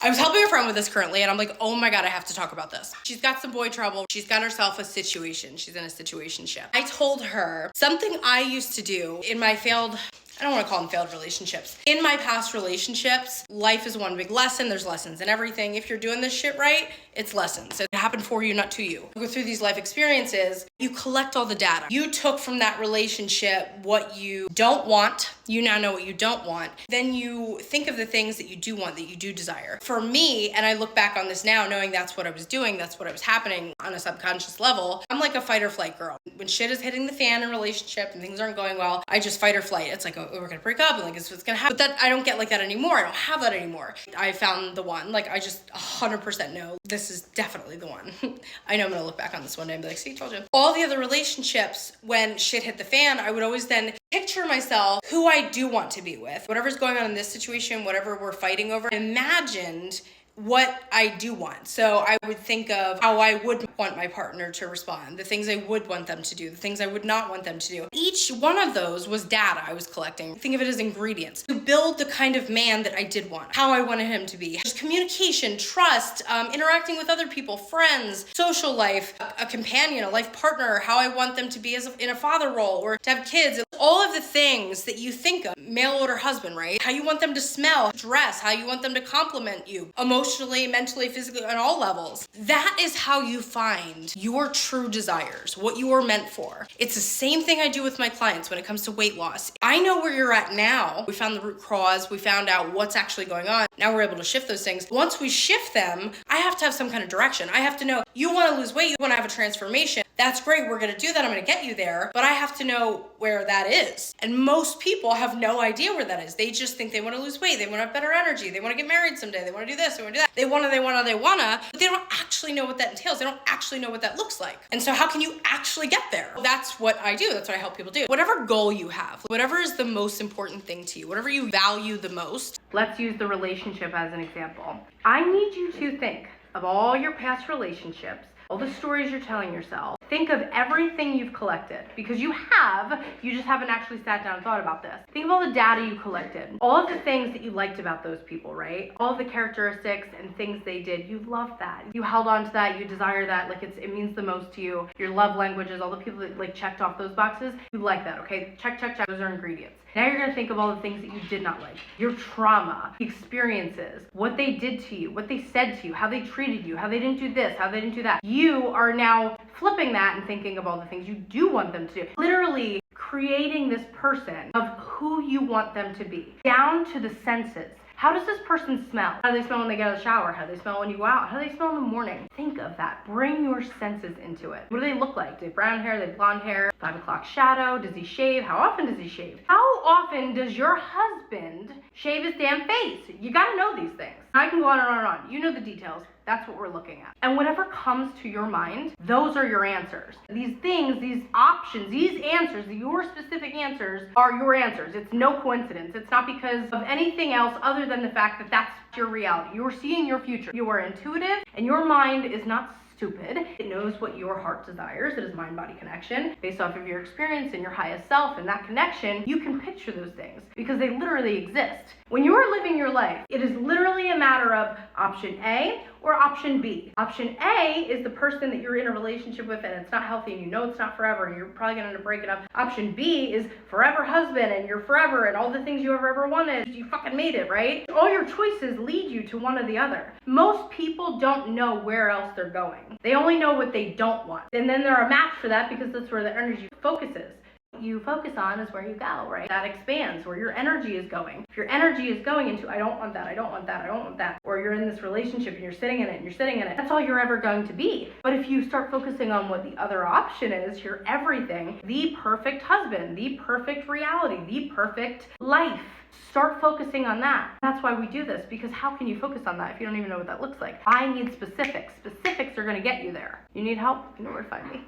I was helping a friend with this currently, and I'm like, oh my God, I have to talk about this. She's got some boy trouble. She's got herself a situation. She's in a situationship. I told her something I used to do in my I don't want to call them failed relationships. In my past relationships, life is one big lesson. There's lessons in everything. If you're doing this shit right, it's lessons. It happened for you, not to you. You go through these life experiences, you collect all the data. You took from that relationship what you don't want. You now know what you don't want. Then you think of the things that you do want, that you do desire. For me, and I look back on this now, knowing that's what I was doing, that's what was happening on a subconscious level, I'm like a fight or flight girl. When shit is hitting the fan in a relationship and things aren't going well, I just fight or flight. It's like, oh, we're gonna break up, and like, it's what's gonna happen. But I don't get like that anymore. I don't have that anymore. I found the one. Like, I just 100% know this is definitely the one. I know I'm gonna look back on this one day and be like, see, told you. All the other relationships, when shit hit the fan, I would always then picture myself who I do want to be with. Whatever's going on in this situation, whatever we're fighting over, imagined what I do want. So I would think of how I would want my partner to respond, the things I would want them to do, the things I would not want them to do. Each one of those was data I was collecting. Think of it as ingredients to build the kind of man that I did want, how I wanted him to be. Just communication, trust, interacting with other people, friends, social life, a companion, a life partner, how I want them to be in a father role or to have kids. All of the things that you think of, male or husband, right? How you want them to smell, dress, how you want them to compliment you, emotionally, mentally, physically, on all levels. That is how you find your true desires, what you are meant for. It's the same thing I do with my clients when it comes to weight loss. I know where you're at now. We found the root cause. We found out what's actually going on. Now we're able to shift those things. Once we shift them, I have to have some kind of direction. I have to know, you want to lose weight, you want to have a transformation. That's great. We're going to do that. I'm going to get you there. But I have to know where that is. And most people have no idea where that is. They just think they want to lose weight. They want to have better energy. They want to get married someday. They want to do this. They want to do that. They want to. But they don't actually know what that entails. They don't actually know what that looks like. And so how can you actually get there? That's what I do. That's what I help people do. Whatever goal you have, whatever is the most important thing to you, whatever you value the most. Let's use the relationship as an example. I need you to think of all your past relationships, all the stories you're telling yourself. Think of everything you've collected, because you just haven't actually sat down and thought about this. Think of all the data you collected, all of the things that you liked about those people, right? All of the characteristics and things they did. You loved that. You held on to that. You desire that. Like it means the most to you. Your love languages, all the people that like checked off those boxes, you like that, okay? Check. Those are ingredients. Now you're gonna think of all the things that you did not like. Your trauma, experiences, what they did to you, what they said to you, how they treated you, how they didn't do this, how they didn't do that. You are now flipping that and thinking of all the things you do want them to do. Literally creating this person of who you want them to be, down to the senses. How does this person smell? How do they smell when they get out of the shower? How do they smell when you go out? How do they smell in the morning? Think of that. Bring your senses into it. What do they look like? Do they have brown hair? Do they have blonde hair? 5 o'clock shadow? Does he shave? How often does he shave? How often does your husband shave his damn face? You gotta know these things. I can go on and on and on. You know the details. That's what we're looking at. And whatever comes to your mind, those are your answers. These things, these options, these answers, your specific answers are your answers. It's no coincidence. It's not because of anything else other than the fact that that's your reality. You're seeing your future. You are intuitive, and your mind is not stupid. It knows what your heart desires. It is mind-body connection. Based off of your experience and your highest self and that connection, you can picture those things because they literally exist. When you are living your life, it is literally a matter of option A or option B. Option A is the person that you're in a relationship with and it's not healthy and you know it's not forever and you're probably gonna end up breaking up. Option B is forever husband and you're forever and all the things you ever wanted. You fucking made it, right? All your choices lead you to one or the other. Most people don't know where else they're going. They only know what they don't want. And then they're a match for that because that's where the energy focuses. You focus on is where you go, right? That expands where your energy is going. If your energy is going into, I don't want that, I don't want that, I don't want that, or you're in this relationship and you're sitting in it and you're sitting in it, that's all you're ever going to be. But if you start focusing on what the other option is, your everything, the perfect husband, the perfect reality, the perfect life, start focusing on that. That's why we do this, because how can you focus on that if you don't even know what that looks like? I need specifics. Specifics are going to get you there. You need help? You know where to find me.